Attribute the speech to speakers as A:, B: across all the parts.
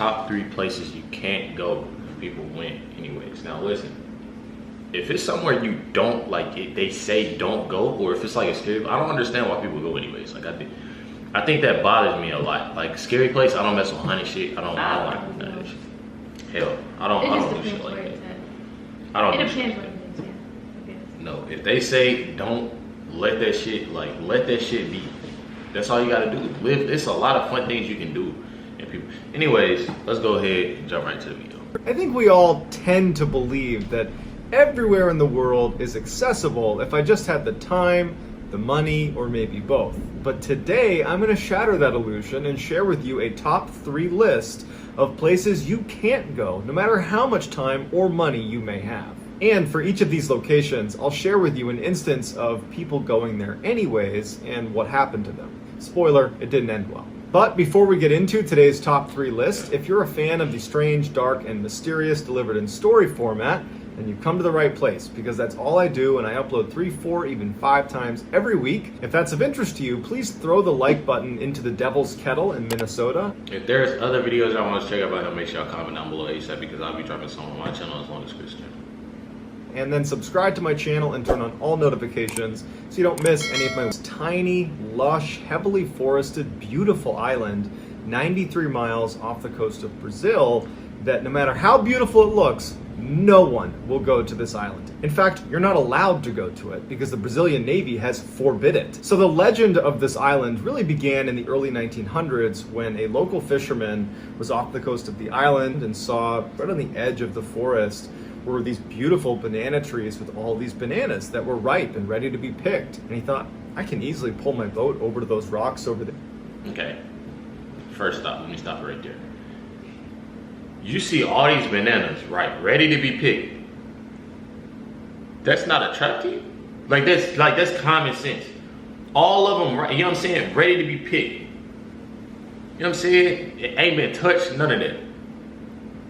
A: top 3 places you can't go if people went anyways. Now listen, if it's somewhere you don't like, they say don't go, or if it's like a scary, I don't understand why people go anyways. Like I think that bothers me a lot. Like scary place, I don't mess with honey shit. I don't like none of that shit. Hell, I don't do shit like that. I don't.
B: It depends what it is. Yeah.
A: No, if they say don't, let that shit be. That's all you gotta do. Live. It's a lot of fun things you can do. And people. Anyways, let's go ahead and jump right to the video.
C: I think we all tend to believe that everywhere in the world is accessible if I just had the time, the money, or maybe both. But today, I'm going to shatter that illusion and share with you a top 3 list of places you can't go, no matter how much time or money you may have. And for each of these locations, I'll share with you an instance of people going there anyways and what happened to them. Spoiler, it didn't end well. But before we get into today's top 3 list, if you're a fan of the strange, dark, and mysterious delivered in story format, then you've come to the right place, because that's all I do, and I upload 3, 4, even 5 times every week. If that's of interest to you, please throw the like button into the devil's kettle in Minnesota.
A: If there's other videos I want to check out, make sure y'all comment down below ASAP, because I'll be dropping some on my channel as long as Christian.
C: And then subscribe to my channel and turn on all notifications so you don't miss any of my tiny, lush, heavily forested, beautiful island 93 miles off the coast of Brazil that no matter how beautiful it looks, no one will go to this island. In fact, you're not allowed to go to it because the Brazilian Navy has forbid it. So the legend of this island really began in the early 1900s when a local fisherman was off the coast of the island and saw right on the edge of the forest were these beautiful banana trees with all these bananas that were ripe and ready to be picked. And he thought, I can easily pull my boat over to those rocks over there.
A: Okay, first stop, let me stop right there. You see all these bananas, right, ready to be picked. That's not attractive? Like that's common sense. All of them, right, you know what I'm saying, ready to be picked. You know what I'm saying? It ain't been touched, none of that.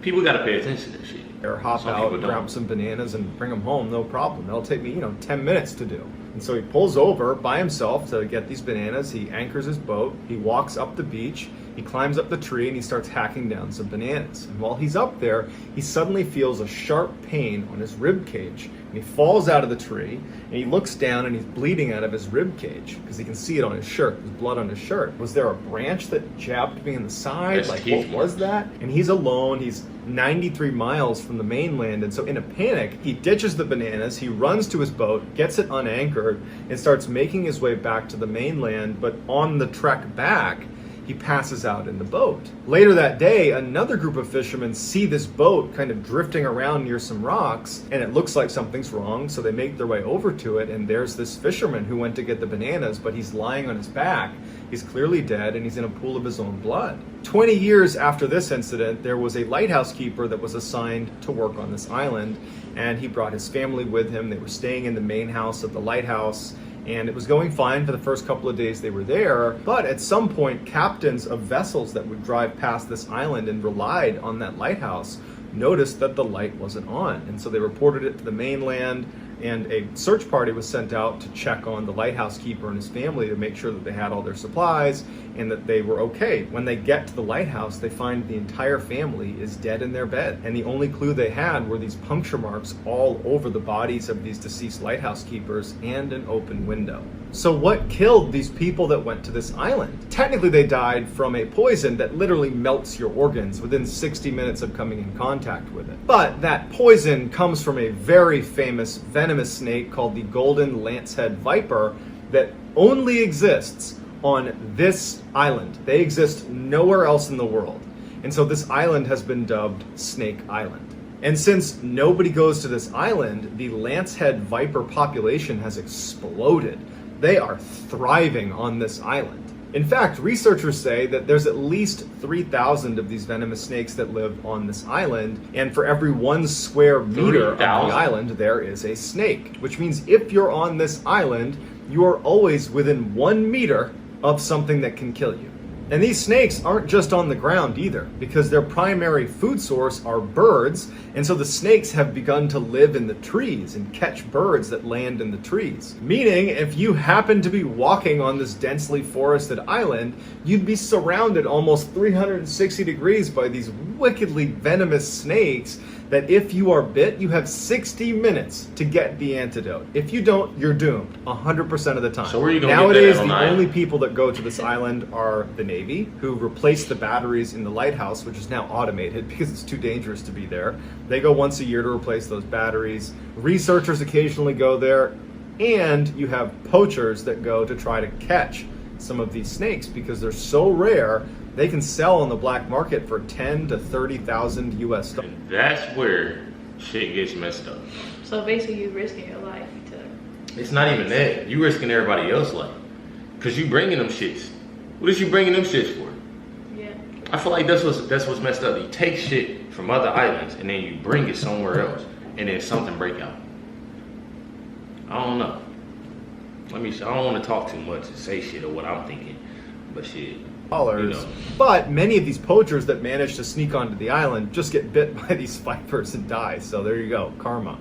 A: People gotta pay attention to that shit.
C: Or hop out, grab some bananas and bring them home, no problem. That'll take me, 10 minutes to do. And so he pulls over by himself to get these bananas. He anchors his boat. He walks up the beach. He climbs up the tree and he starts hacking down some bananas. And while he's up there, he suddenly feels a sharp pain on his rib cage. And he falls out of the tree and he looks down and he's bleeding out of his rib cage because he can see it on his shirt. There's blood on his shirt. Was there a branch that jabbed me in the side? Like, what was that? And he's alone. He's 93 miles from the mainland, and so in a panic, he ditches the bananas, he runs to his boat, gets it unanchored, and starts making his way back to the mainland, but on the trek back, he passes out in the boat. Later that day, another group of fishermen see this boat kind of drifting around near some rocks, and it looks like something's wrong, so they make their way over to it, and there's this fisherman who went to get the bananas, but he's lying on his back. He's clearly dead, and he's in a pool of his own blood. 20 years after this incident, there was a lighthouse keeper that was assigned to work on this island, and he brought his family with him. They were staying in the main house of the lighthouse, and it was going fine for the first couple of days they were there. But at some point, captains of vessels that would drive past this island and relied on that lighthouse noticed that the light wasn't on. And so they reported it to the mainland, and a search party was sent out to check on the lighthouse keeper and his family to make sure that they had all their supplies and that they were okay. When they get to the lighthouse, they find the entire family is dead in their bed. And the only clue they had were these puncture marks all over the bodies of these deceased lighthouse keepers and an open window. So what killed these people that went to this island? Technically, they died from a poison that literally melts your organs within 60 minutes of coming in contact with it. But that poison comes from a very famous venomous snake called the golden lancehead viper that only exists on this island. They exist nowhere else in the world. And so this island has been dubbed Snake Island. And since nobody goes to this island, the lancehead viper population has exploded. They are thriving on this island. In fact, researchers say that there's at least 3,000 of these venomous snakes that live on this island, and for every 1 square meter of the island, there is a snake. Which means if you're on this island, you are always within 1 meter of something that can kill you. And these snakes aren't just on the ground either, because their primary food source are birds, and so the snakes have begun to live in the trees and catch birds that land in the trees. Meaning, if you happen to be walking on this densely forested island, you'd be surrounded almost 360 degrees by these wickedly venomous snakes that if you are bit, you have 60 minutes to get the antidote. If you don't, you're doomed 100% of the time.
A: So where are you going
C: Nowadays,
A: to get that
C: the
A: on
C: only people that go to this island are the Navy, who replace the batteries in the lighthouse, which is now automated because it's too dangerous to be there. They go once a year to replace those batteries. Researchers occasionally go there, and you have poachers that go to try to catch some of these snakes because they're so rare. They can sell on the black market for 10 to 30,000 US dollars.
A: And that's where shit gets messed up.
B: So basically, you risking your life to.
A: It's not even that. You risking everybody else's life. Because you bringing them shits. What is you bringing them shits for?
B: Yeah.
A: I feel like that's what's messed up. You take shit from other islands and then you bring it somewhere else. And then something break out. I don't know. I don't want to talk too much and say shit or what I'm thinking. But shit.
C: But many of these poachers that manage to sneak onto the island just get bit by these vipers and die. So there you go, karma.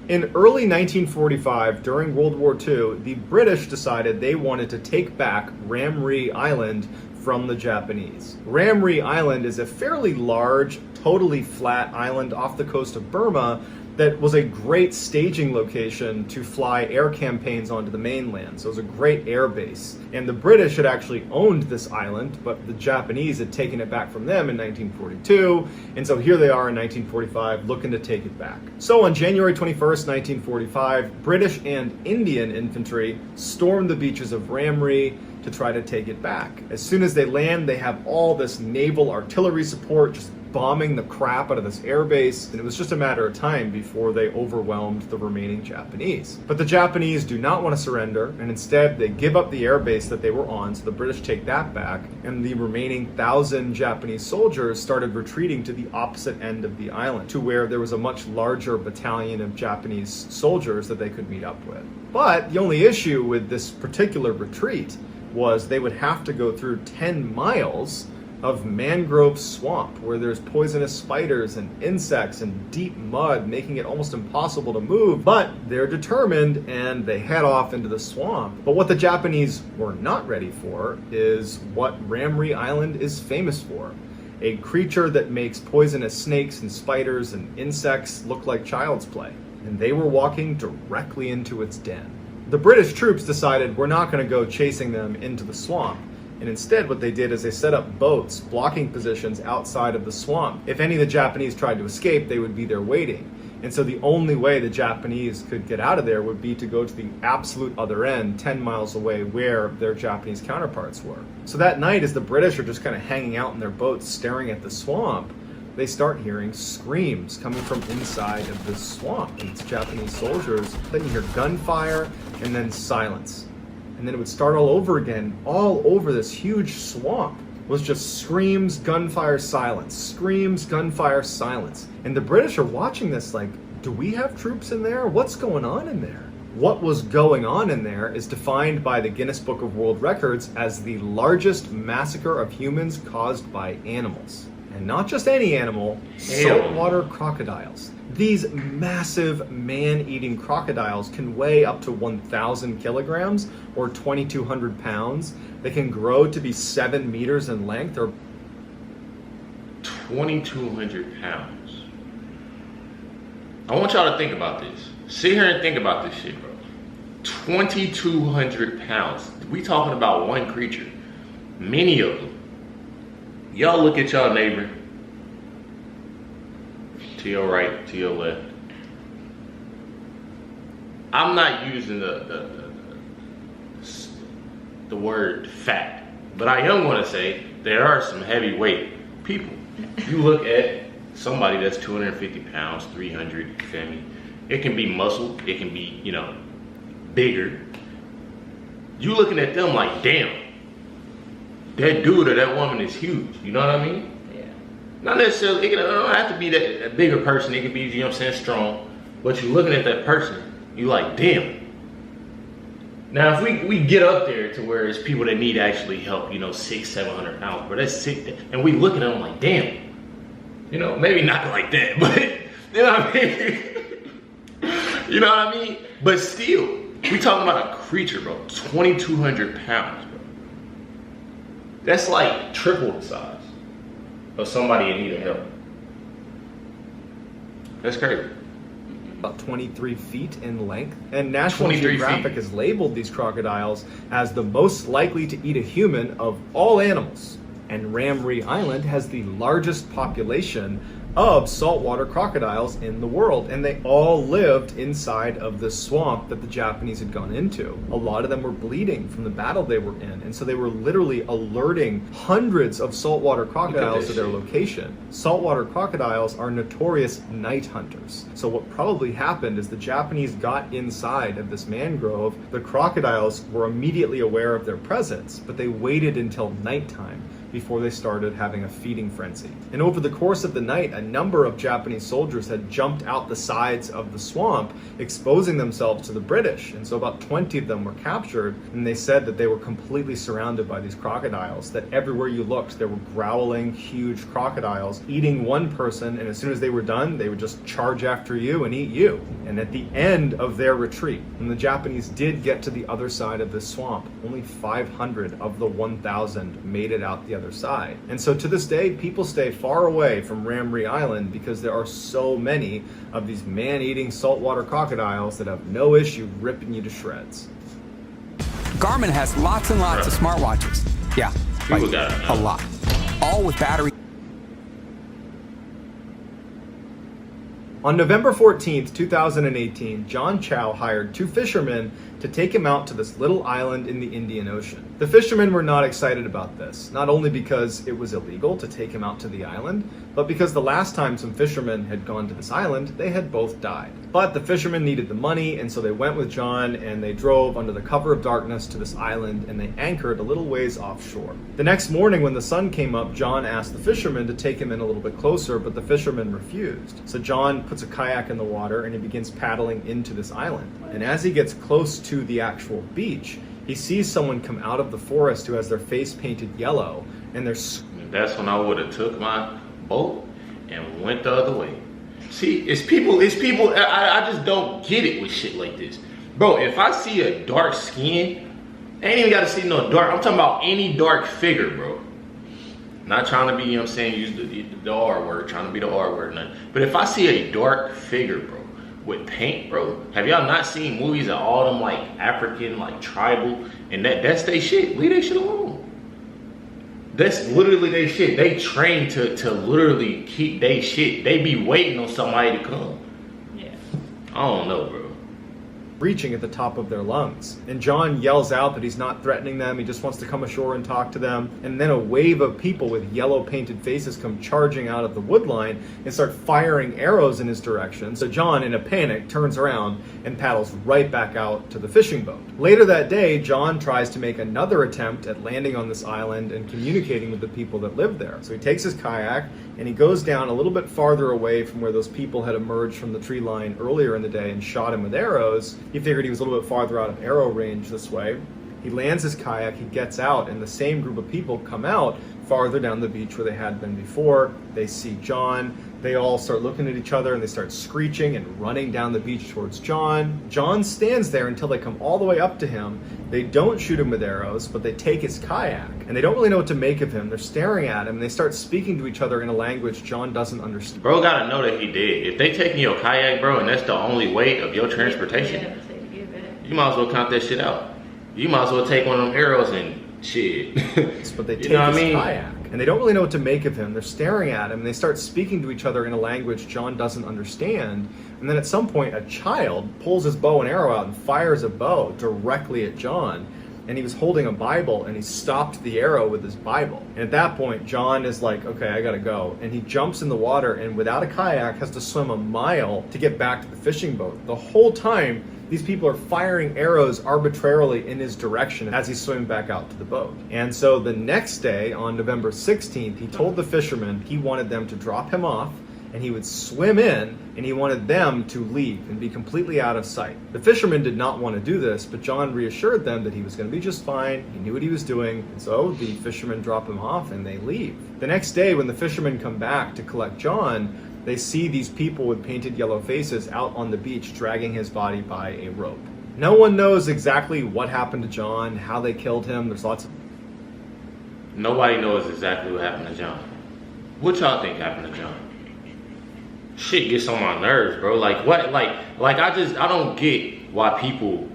C: In early 1945, during World War II, the British decided they wanted to take back Ramree Island from the Japanese. Ramree Island is a fairly large, totally flat island off the coast of Burma that was a great staging location to fly air campaigns onto the mainland. So it was a great air base. And the British had actually owned this island, but the Japanese had taken it back from them in 1942. And so here they are in 1945 looking to take it back. So on January 21st, 1945, British and Indian infantry stormed the beaches of Ramree to try to take it back. As soon as they land, they have all this naval artillery support just bombing the crap out of this airbase, and it was just a matter of time before they overwhelmed the remaining Japanese. But the Japanese do not want to surrender, and instead they give up the airbase that they were on, so the British take that back, and the remaining 1,000 Japanese soldiers started retreating to the opposite end of the island, to where there was a much larger battalion of Japanese soldiers that they could meet up with. But the only issue with this particular retreat was they would have to go through 10 miles of mangrove swamp where there's poisonous spiders and insects and deep mud, making it almost impossible to move. But they're determined and they head off into the swamp. But what the Japanese were not ready for is what Ramree Island is famous for. A creature that makes poisonous snakes and spiders and insects look like child's play. And they were walking directly into its den. The British troops decided we're not going to go chasing them into the swamp. And instead what they did is they set up boats, blocking positions outside of the swamp. If any of the Japanese tried to escape, they would be there waiting. And so the only way the Japanese could get out of there would be to go to the absolute other end, 10 miles away, where their Japanese counterparts were. So that night, as the British are just kind of hanging out in their boats, staring at the swamp, they start hearing screams coming from inside of the swamp. And it's Japanese soldiers. Then you hear gunfire and then silence. And then it would start all over again. All over this huge swamp was just screams, gunfire, silence. Screams, gunfire, silence. And the British are watching this like, do we have troops in there? What's going on in there? What was going on in there is defined by the Guinness Book of World Records as the largest massacre of humans caused by animals. And not just any animal, saltwater crocodiles. These massive man-eating crocodiles can weigh up to 1,000 kilograms or 2,200 pounds. They can grow to be 7 meters in length or
A: 2,200 pounds. I want y'all to think about this. Sit here and think about this shit, bro. 2,200 pounds. We talking about one creature. Many of them. Y'all look at y'all neighbor. To your right, to your left. I'm not using the word fat, but I am going to say there are some heavyweight people. You look at somebody that's 250 pounds, 300, you feel me? It can be muscle, it can be, you know, bigger. You looking at them like, damn, that dude or that woman is huge. You know what I mean?
B: Yeah.
A: Not necessarily, it don't have to be that bigger person. It can be, you know what I'm saying, strong. But you looking at that person, you like, damn, Now, if we get up there to where it's people that need actually help, you know, 600-700 pounds, but that's sick, and we look at them like, damn, you know, maybe not like that, but you know what I mean? You know what I mean? But still, we talking about a creature, bro, 2,200 pounds, bro. That's like triple the size of somebody in need of help. That's crazy.
C: About 23 feet in length, and National Geographic has labeled these crocodiles as the most likely to eat a human of all animals. And Ramree Island has the largest population of saltwater crocodiles in the world, and they all lived inside of the swamp that the Japanese had gone into. A lot of them were bleeding from the battle they were in, and so they were literally alerting hundreds of saltwater crocodiles to their location. Saltwater crocodiles are notorious night hunters. So what probably happened is the Japanese got inside of this mangrove. The crocodiles were immediately aware of their presence, but they waited until nighttime before they started having a feeding frenzy. And over the course of the night, a number of Japanese soldiers had jumped out the sides of the swamp, exposing themselves to the British. And so about 20 of them were captured, and they said that they were completely surrounded by these crocodiles, that everywhere you looked, there were growling, huge crocodiles eating one person, and as soon as they were done, they would just charge after you and eat you. And at the end of their retreat, when the Japanese did get to the other side of the swamp, only 500 of the 1,000 made it out the other side. And so to this day, people stay far away from Ramree Island because there are so many of these man-eating saltwater crocodiles that have no issue ripping you to shreds.
D: Garmin has lots and lots of smartwatches. Yeah, like a lot. All with battery.
C: On November 14th, 2018, John Chow hired 2 fishermen to take him out to this little island in the Indian Ocean. The fishermen were not excited about this, not only because it was illegal to take him out to the island, but because the last time some fishermen had gone to this island, they had both died. But the fishermen needed the money, and so they went with John and they drove under the cover of darkness to this island, and they anchored a little ways offshore. The next morning when the sun came up, John asked the fishermen to take him in a little bit closer, but the fishermen refused. So John puts a kayak in the water and he begins paddling into this island. And as he gets close to the actual beach, he sees someone come out of the forest who has their face painted yellow, and they're...
A: That's when I would have took my boat and went the other way. See, it's people, I just don't get it with shit like this. Bro, if I see a dark skin, I ain't even gotta see no dark, I'm talking about any dark figure, bro. Not trying to be, you know what I'm saying, use the R word, trying to be the R word, nothing. But if I see a dark figure, bro, with paint, bro, have y'all not seen movies of all them like African, like tribal, and that's they shit? Leave that shit alone. That's literally they shit. They train to literally keep they shit. They be waiting on somebody to come.
B: Yeah.
A: I don't know, bro.
C: Reaching at the top of their lungs. And John yells out that he's not threatening them, he just wants to come ashore and talk to them. And then a wave of people with yellow painted faces come charging out of the woodline and start firing arrows in his direction. So John, in a panic, turns around and paddles right back out to the fishing boat. Later that day, John tries to make another attempt at landing on this island and communicating with the people that live there. So he takes his kayak and he goes down a little bit farther away from where those people had emerged from the tree line earlier in the day and shot him with arrows. He figured he was a little bit farther out of arrow range this way. He lands his kayak, he gets out, and the same group of people come out farther down the beach where they had been before. They see John. They all start looking at each other and they start screeching and running down the beach towards John. John stands there until they come all the way up to him. They don't shoot him with arrows, but they take his kayak. And they don't really know what to make of him. They're staring at him and they start speaking to each other in a language John doesn't understand.
A: Bro gotta know that he did. If they taking your kayak, bro, and that's the only way of your transportation, you might as well count that shit out. You might as well take one of them arrows and shit.
C: But they take his kayak. And they don't really know what to make of him. They're staring at him and they start speaking to each other in a language John doesn't understand. And then at some point, a child pulls his bow and arrow out and fires a bow directly at John. And he was holding a Bible and he stopped the arrow with his Bible. And at that point, John is like, okay, I gotta go. And he jumps in the water and without a kayak has to swim a mile to get back to the fishing boat. The whole time, these people are firing arrows arbitrarily in his direction as he's swimming back out to the boat. And so the next day, on November 16th, he told the fishermen he wanted them to drop him off and he would swim in, and he wanted them to leave and be completely out of sight. The fishermen did not want to do this, but John reassured them that he was going to be just fine. He knew what he was doing, and so the fishermen drop him off and they leave. The next day, when the fishermen come back to collect John, they see these people with painted yellow faces out on the beach dragging his body by a rope. No one knows exactly what happened to John, how they killed him. There's lots of...
A: Nobody knows exactly what happened to John. What y'all think happened to John? Shit gets on my nerves, bro. Like what? Like I don't get why people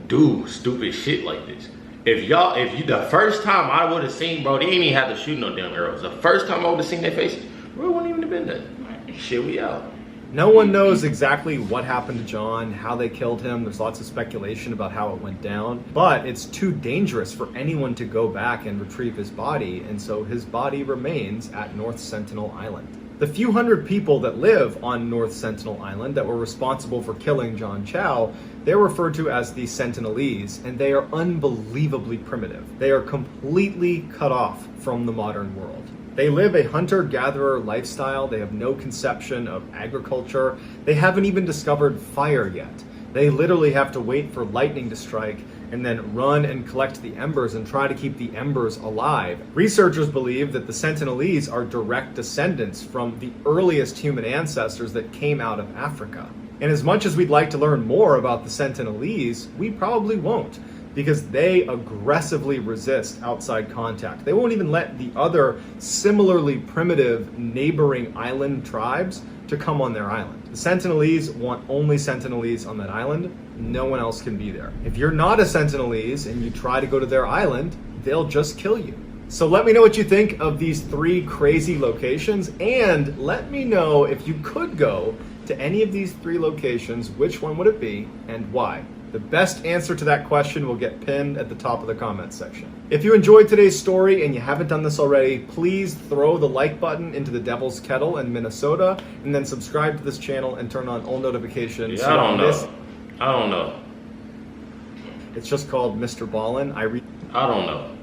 A: do stupid shit like this. If you the first time I would have seen, bro, they didn't even have to shoot no damn arrows. The first time I would have seen their faces, bro, it wouldn't even have been that. Shit, we out.
C: No one knows exactly what happened to John, how they killed him. There's lots of speculation about how it went down, but it's too dangerous for anyone to go back and retrieve his body, and so his body remains at North Sentinel Island. The few hundred people that live on North Sentinel Island that were responsible for killing John Chow, they're referred to as the Sentinelese, and they are unbelievably primitive. They are completely cut off from the modern world. They live a hunter-gatherer lifestyle. They have no conception of agriculture. They haven't even discovered fire yet. They literally have to wait for lightning to strike and then run and collect the embers and try to keep the embers alive. Researchers believe that the Sentinelese are direct descendants from the earliest human ancestors that came out of Africa. And as much as we'd like to learn more about the Sentinelese, we probably won't, because they aggressively resist outside contact. They won't even let the other similarly primitive neighboring island tribes to come on their island. The Sentinelese want only Sentinelese on that island. No one else can be there. If you're not a Sentinelese and you try to go to their island, they'll just kill you. So let me know what you think of these 3 crazy locations, and let me know if you could go to any of these 3 locations, which one would it be and why? The best answer to that question will get pinned at the top of the comments section. If you enjoyed today's story and you haven't done this already, please throw the like button into the Devil's Kettle in Minnesota, and then subscribe to this channel and turn on all notifications.
A: Yeah, I don't know.
C: It's just called Mr. Ballin. I
A: don't know.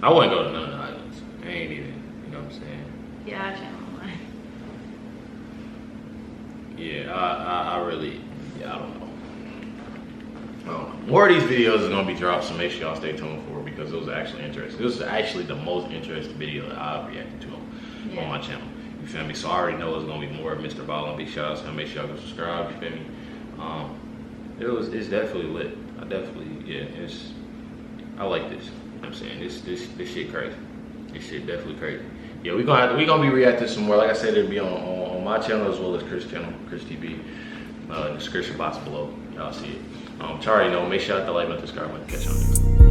A: I wouldn't go to none of the islands. I ain't even, you know what I'm saying?
B: Yeah, I channel online.
A: Yeah, I really, I don't know. More of these videos are going to be dropped, so make sure y'all stay tuned for it, because those are actually interesting. This is actually the most interesting video that I've reacted to on my channel. You feel me? So I already know it's going to be more of Mr. Ballin. Big shout out to him. Make sure y'all go subscribe. You feel me? It's definitely lit. I like this. You know what I'm saying? This shit crazy. This shit definitely crazy. Yeah, we gonna be reacting some more. Like I said, it'll be on my channel as well as Chris' channel, Chris TV. In the description box below, y'all see it. You already know. Make sure you hit the like button, subscribe button. Catch y'all next time.